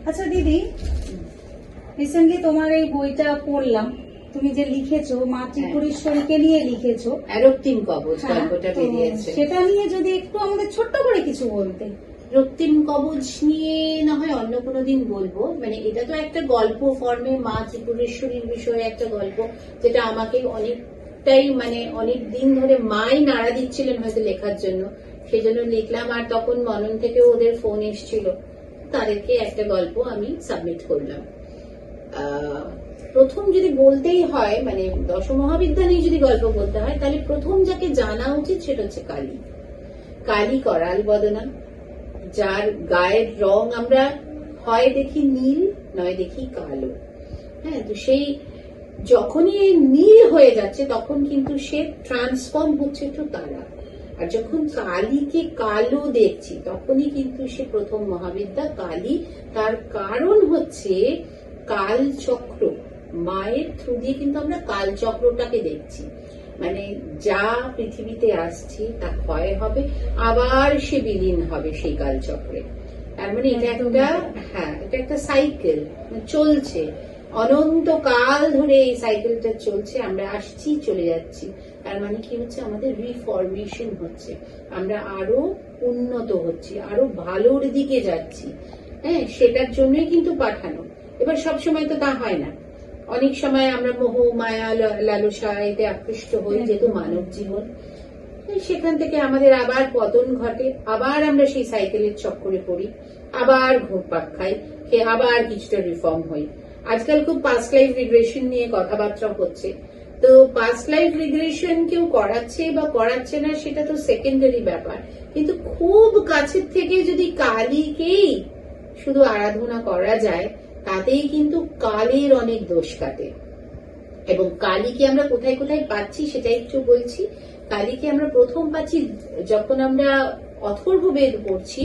আচ্ছা দিদি, রিসেন্টলি তোমার এই বইটা পড়লাম, তুমি যে লিখেছো মা ত্রিপুরেশ্বরীকে নিয়ে লিখেছো, রক্তিম কবচ গল্পটা তো বেরিয়েছে। সেটা নিয়ে যদি একটু আমাদের ছোট্ট করে কিছু বলতে। রক্তিম কবচ নিয়ে না হয় অন্য কোনো দিন বলবো। মানে এটা তো একটা গল্প ফর্মে মা ত্রিপুরেশ্বরীর বিষয়ে একটা গল্প, যেটা আমাকে অনেকটাই মানে অনেক দিন ধরে মাই নাড়া দিচ্ছিলেন হয়তো লেখার জন্য, সেই জন্য লিখলাম। আর তখন মনন থেকেও ওদের ফোন এসেছিল, তাদেরকে একটা গল্প আমি সাবমিট করলাম। প্রথম যদি বলতেই হয়, মানে দশমহাবিদ্যা নিয়ে যদি গল্প বলতে হয়, তাহলে প্রথম যাকে জানা উচিত সেটা হচ্ছে কালী। কালী করাল বদনা, যার গায়ের রং আমরা হয় দেখি নীল, নয় দেখি কালো। হ্যাঁ, তো সেই যখনই নীল হয়ে যাচ্ছে তখন কিন্তু সে ট্রান্সফর্ম হচ্ছে একটু তারা। আর যখন কালীকে কালো দেখছি তখনই কিন্তু সে প্রথম মহাবিদ্যা কালী। তার কারণ হচ্ছে কালচক্র। মায়ের থ্রু দিয়ে কিন্তু আমরা কালচক্রটাকে দেখছি। মানে যা পৃথিবীতে আসছি তা ক্ষয় হবে, আবার সে বিলীন হবে সেই কালচক্রে। তার মানে এটা একটা, হ্যাঁ, এটা একটা সাইকেল চলছে, অনন্তকাল ধরে এই সাইকেলটা চলছে। আমরা আসছি, চলে যাচ্ছি। তার মানে কি হচ্ছে, আমাদের রিফরমেশন হচ্ছে, আমরা আরো উন্নত হচ্ছি, আরো ভালোর দিকে যাচ্ছি। হ্যাঁ, সেটার জন্যই কিন্তু পাঠানো। এবার সবসময় তো তা হয় না, অনেক সময় আমরা মোহ মায়া লালসা এতে আকৃষ্ট হই, যেহেতু মানব জীবন। সেখান থেকে আমাদের আবার পতন ঘটে, আবার আমরা সেই সাইকেলের চক্করে পড়ি, আবার ঘুরপাক খাই, খেয়ে আবার কিছুটা রিফর্ম হই। আজকাল খুব পাস্ট লাইফ রিগ্রেশন নিয়ে কথাবার্তা হচ্ছে। তো পাস্ট লাইফ রিগ্রেশন কেউ করাচ্ছে বা করাচ্ছে না সেটা তো সেকেন্ডারি ব্যাপার, কিন্তু খুব কাছের থেকে যদি কালীকেই শুধু আরাধনা করা যায়, তাতেই কিন্তু কালের অনেক দোষ কাটে। এবং কালীকে আমরা কোথায় কোথায় পাচ্ছি সেটা একটু বলছি। কালীকে আমরা প্রথম পাচ্ছি যখন আমরা অথর্ব বেদ পড়ছি,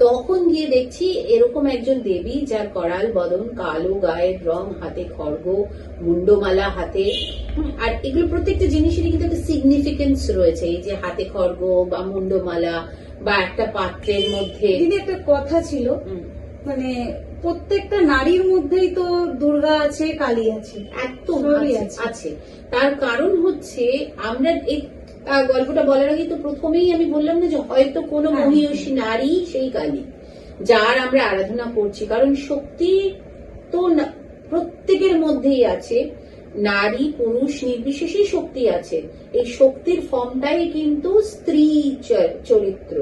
তখন গিয়ে দেখছি এরকম একজন দেবী, যার করাল বদন, কালো গায়ের রং, হাতে খড়গ, মুন্ডমালা হাতে। আর এগুলো প্রত্যেকটা জিনিসেরই কিন্তু একটা সিগনিফিকেন্স রয়েছে। এই যে হাতে খড়গ বা মুন্ডমালা বা একটা পাত্রের মধ্যে। দিদি একটা কথা ছিল, মানে প্রত্যেকটা নারীর মধ্যেই তো দুর্গা আছে, কালী আছে, একদম আছে। তার কারণ হচ্ছে আমরা এই গল্পটা বলার আগে তো প্রথমেই আমি বললাম না যে হয়তো কোনো মহিষী নারী সেই কালী, যার আমরা আরাধনা করছি। কারণ শক্তি তো প্রত্যেকের মধ্যেই আছে, নারী পুরুষ নির্বিশেষে শক্তি আছে। এই শক্তির ফর্মটাই কিন্তু স্ত্রী চরিত্র।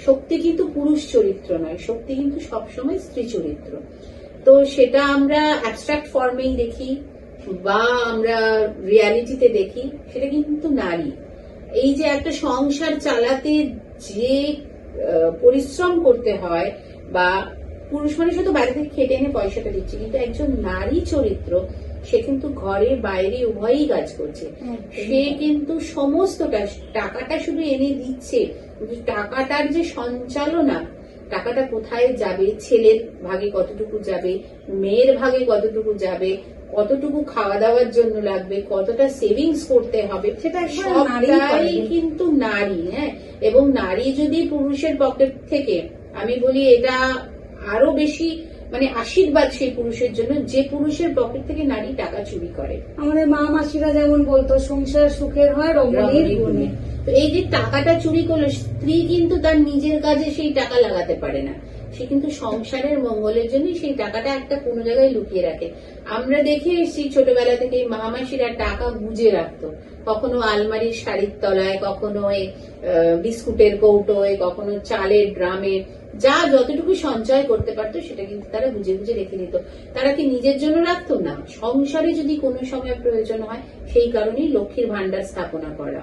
শক্তি কিন্তু পুরুষ চরিত্র নয়, শক্তি কিন্তু সবসময় স্ত্রী চরিত্র। তো সেটা আমরা অ্যাবস্ট্রাক্ট ফর্মেই দেখি বা আমরা রিয়ালিটিতে দেখি, সেটা কিন্তু নারী। এই যে একটা সংসার চালাতে যে পরিশ্রম করতে হয়, বা পুরুষ মানুষ তো বাইরে থেকে খেটে এনে পয়সাটা দিচ্ছে, কিন্তু একজন নারী চরিত্র সে কিন্তু ঘরে বাইরে উভয়ই কাজ করছে। সে কিন্তু সমস্তটা, টাকাটা শুধু এনে দিচ্ছে, টাকাটার যে সঞ্চালনা, টাকাটা কোথায় যাবে, ছেলের ভাগে কতটুকু যাবে, মেয়ের ভাগে কতটুকু যাবে, কতটুকু খাওয়া দাওয়ার জন্য লাগবে, কতটা সেভিংস করতে হবে, সেটা সবটাই কিন্তু নারী। হ্যাঁ, এবং নারী যদি পুরুষের পকেট থেকে, আমি বলি এটা আরো বেশি মানে আশীর্বাদ সেই পুরুষের জন্য যে পুরুষের পকেট থেকে নারী টাকা চুরি করে। আমাদের মা মাসিরা যেমন বলতো, সংসার সুখের হয় রমণীর গুণে। তো এই যে টাকাটা চুরি করলো, স্ত্রী কিন্তু তার নিজের কাজে সেই টাকা লাগাতে পারে না, সে কিন্তু সংসারের মঙ্গলের জন্য সেই টাকাটা একটা কোনো জায়গায় লুকিয়ে রাখে। আমরা দেখে এসেছি ছোটবেলা থেকে মা মাসিরা টাকা গুজে রাখতো, কখনো আলমারির শাড়ির তলায়, কখনো বিস্কুটের কৌটোয়, কখনো চালের ড্রামে, যা যতটুকু সঞ্চয় করতে পারতো সেটা কিন্তু তারা বুঝে বুঝে রেখে দিত। তারা কি নিজের জন্য রাখতো না, সংসারে যদি কোনো সময় প্রয়োজন হয়, সেই কারণেই লক্ষ্মীর ভান্ডার স্থাপনা করা।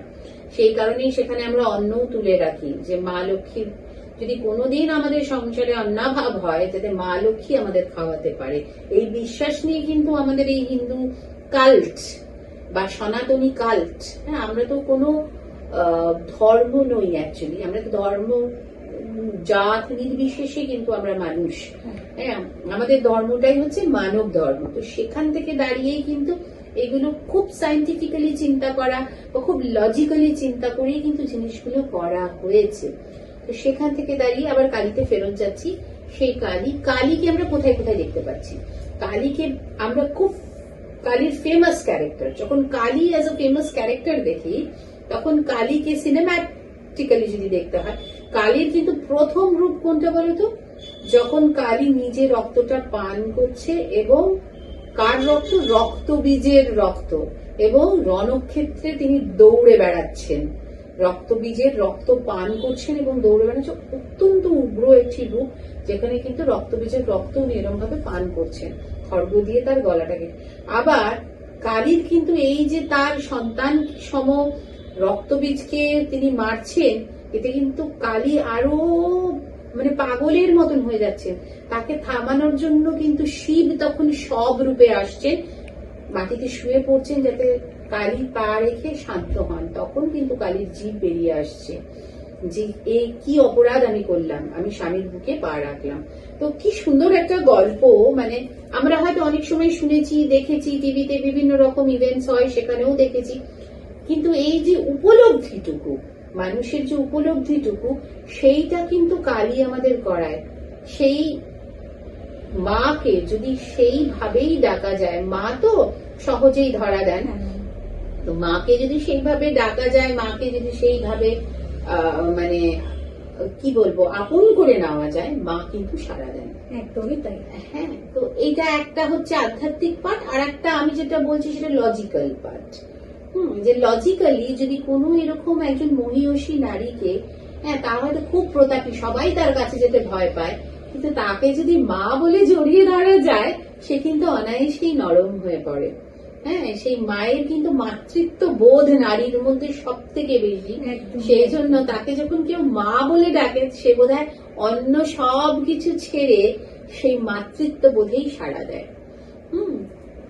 সেই কারণেই সেখানে আমরা অন্নও তুলে রাখি, যে মা লক্ষ্মীর যদি কোনোদিন আমাদের সংসারে অন্নাভাব হয়, যাতে মা লক্ষ্মী আমাদের খাওয়াতে পারে। এই বিশ্বাস নিয়ে কিন্তু আমাদের এই হিন্দু কাল্ট বা সনাতনী কাল্ট। হ্যাঁ, আমরা তো কোনো ধর্ম নই অ্যাকচুয়ালি, আমরা তো ধর্ম জাত নির্বিশেষে কিন্তু আমরা মানুষ। হ্যাঁ, আমাদের ধর্মটাই হচ্ছে মানব ধর্ম। তো সেখান থেকে দাঁড়িয়েই কিন্তু এগুলো খুব সাইন্টিফিক্যালি চিন্তা করা বা খুব লজিক্যালি চিন্তা করেই কিন্তু জিনিসগুলো করা হয়েছে। তো তো সেখান থেকে দাঁড়িয়ে আবার কালীতে ফেরত যাচ্ছি। সেই কালীকে আমরা কোথায় কোথায় দেখতে পাচ্ছি? কালীকে আমরা খুব, কালীর ফেমাস ক্যারেক্টার, যখন Kali as a famous character দেখি, তখন কালীকে সিনেম্যাটিক্যালি যদি দেখতে হয়, কালীর কিন্তু প্রথম রূপ কোনটা বলতো? যখন কালী নিজে রক্তটা পান করছে, এবং কার রক্ত? রক্তবীজের রক্ত, এবং রণক্ষেত্রে তিনি দৌড়ে বেড়াচ্ছেন, রক্তবীজের রক্ত পান করছেন এবং দৌড়ে বেড়াচ্ছেন। অত্যন্ত উগ্র একটি রূপ, যেখানে কিন্তু রক্তবীজের রক্ত উনি এরকম ভাবে পান করছেন, খড়গ দিয়ে তার গলাটাকে। আবার কালীর কিন্তু এই যে তার সন্তান সম রক্তবীজকে তিনি মারছেন, এতে কিন্তু কালী আরো মানে পাগলের মতন হয়ে যাচ্ছেন। তাকে থামানোর জন্য কিন্তু শিব তখন সব রূপে আসছেন, মাটিতে শুয়ে পড়ছেন যাতে কালী পা রেখে শান্ত হন। তখন কিন্তু কালীর জীব বেরিয়ে আসছে যে এই কি অপরাধ আমি করলাম, আমি স্বামীর বুকে পা রাখলাম। তো কি সুন্দর একটা গল্প। মানে আমরা হয়তো অনেক সময় শুনেছি, দেখেছি, টিভিতে বিভিন্ন রকম ইভেন্টস হয়, সেখানেও দেখেছি, কিন্তু এই যে উপলব্ধিটুকু, মানুষের যে উপলব্ধিটুকু, সেইটা কিন্তু কালী আমাদের করায়। সেই মাকে যদি সেইভাবেই ডাকা যায়, মা তো সহজেই ধরা দেন, তো মাকে যদি সেইভাবে ডাকা যায়, মাকে যদি সেইভাবে মানে কি বলবো আপন করে নেওয়া যায়, মা কিন্তু সাড়া দেন। একদমই তাই। হ্যাঁ, তো এইটা একটা হচ্ছে আধ্যাত্মিক পার্ট, আর একটা আমি যেটা বলছি সেটা লজিক্যাল পার্ট। যে লজিক্যালি যদি কোনো এরকম একজন মহিয়সী নারীকে, হ্যাঁ তা হয়তো খুব প্রতাপী, সবাই তার কাছে যেতে ভয় পায়, কিন্তু তাকে যদি মা বলে জড়িয়ে ধরা যায়, সে কিন্তু অনায়াসেই নরম হয়ে পড়ে। হ্যাঁ, সেই মায়ের কিন্তু মাতৃত্ব বোধ নারীর মধ্যে সব থেকে বেশি। সেই জন্য তাকে যখন কেউ মা বলে ডাকে, সে বোধহয় অন্য সব কিছু ছেড়ে সেই মাতৃত্ব বোধেই সাড়া দেয়।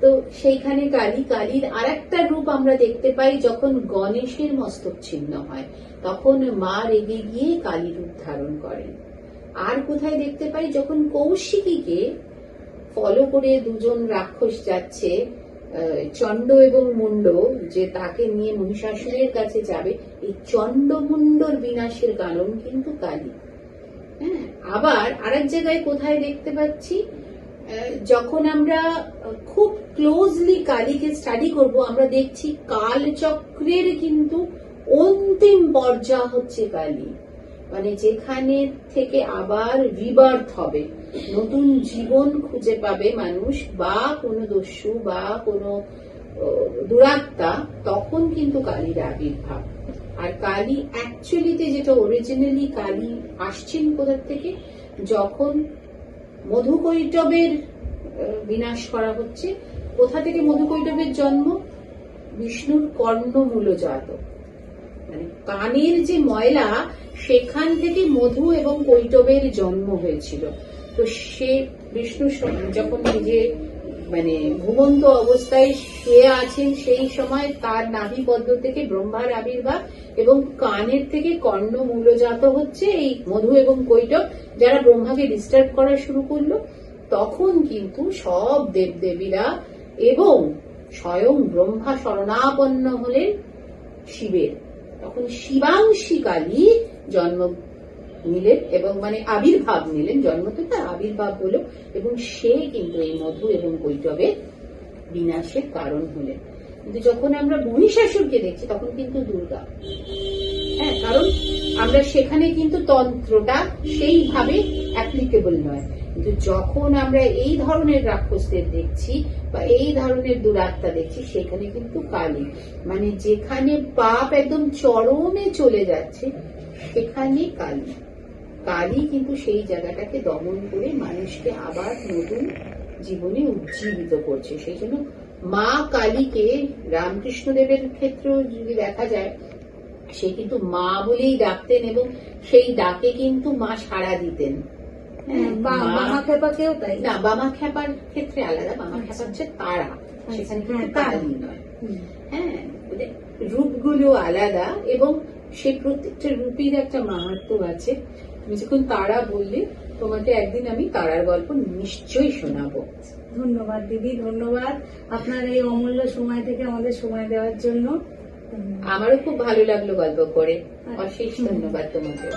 তো সেইখানে কালীর আর একটা রূপ আমরা দেখতে পাই, যখন গণেশের মস্তক ছিন্ন হয়, তখন মা রেগে গিয়ে কালী রূপ ধারণ করেন। আর কোথায় দেখতে পাই? যখন কৌশিকীকে ফলো করে দুজন রাক্ষস যাচ্ছে, চণ্ড এবং মুন্ড, যে তাকে নিয়ে মহিষাসুরের কাছে যাবে, এই চণ্ড মুন্ডর বিনাশের কারণ কিন্তু কালী। হ্যাঁ, আবার আরেক জায়গায় কোথায় দেখতে পাচ্ছি? যখন আমরা খুব ক্লোজলি কালীকে স্টাডি করব, আমরা দেখছি কালচক্রের কিন্তু অন্তিম পর্যায় হচ্ছে কালী। মানে যেখানে থেকে আবার রিবার্থ হবে, নতুন জীবন খুঁজে পাবে মানুষ, বা কোনো দস্যু বা কোনো দুরাত্মা, তখন কিন্তু কালীর আবির্ভাব। আর কালী অ্যাকচুয়ালিতে যেটা অরিজিনালি কালী আসছেন কোথা থেকে? যখন মধুকৈটবের বিনাশ করা হচ্ছে। কোথা থেকে মধুকৈটবের জন্ম? বিষ্ণুর কর্ণমূলজাত, মানে কানের যে ময়লা, সেখান থেকে মধু এবং কৈটবের জন্ম হয়েছিল। তো সে বিষ্ণু যখন নিজে মানে ঘুমন্ত অবস্থায় শুয়ে আছেন, সেই সময় তার নাভি পদ্ম থেকে ব্রহ্মার আবির্ভাব, এবং কানের থেকে কর্ণমূলজাত হচ্ছে এই মধু এবং কৈটব, যারা ব্রহ্মাকে ডিস্টার্ব করা শুরু করলো। তখন কিন্তু সব দেবদেবীরা এবং স্বয়ং ব্রহ্মা শরণাপন্ন হলেন শিবের। তখন শিবাংশী কালী জন্ম নিলেন, এবং মানে আবির্ভাব নিলেন, জন্ম তো তার আবির্ভাব হলো, এবং সে কিন্তু এই মধু এবং কৈটবের বিনাশের কারণ হলেন। কিন্তু যখন আমরা মহিষাসুরকে দেখছি, তখন কিন্তু দুর্গা। হ্যাঁ, কারণ আমরা সেখানে কিন্তু তন্ত্রটা সেইভাবে অ্যাপ্লিকেবল নয়। কিন্তু যখন আমরা এই ধরনের রাক্ষসদের দেখছি বা এই ধরনের দুরাত্মা দেখছি, সেখানে কিন্তু কালী, মানে যেখানে পাপ একদম চরমে চলে যাচ্ছে, সেখানে কালী কিন্তু সেই জায়গাটাকে দমন করে মানুষকে আবার নতুন জীবনে উজ্জীবিত করছে। সেই জন্য মা কালীকে রামকৃষ্ণদেবের ক্ষেত্রেও যদি দেখা যায়, সে কিন্তু মা বলেই ডাকতেন, এবং সেই ডাকে কিন্তু মা সাড়া দিতেন। বামাখ্যাপাকেও তাই না, বামাখ্যাপার ক্ষেত্রে আলাদা, বামাখ্যাপা হচ্ছে তারা, সেখানে কিন্তু কালী নয়। হ্যাঁ, রূপগুলো আলাদা, এবং সেই প্রত্যেকটা রূপের একটা মাহাত্ম্য আছে। তুমি যখন তারা বললে, তোমাকে একদিন আমি তারার গল্প নিশ্চয়ই শোনাবো। ধন্যবাদ দিদি, ধন্যবাদ আপনার এই অমূল্য সময় থেকে আমাদের সময় দেওয়ার জন্য। আমারও খুব ভালো লাগলো গল্প করে, অশেষ ধন্যবাদ তোমাকে।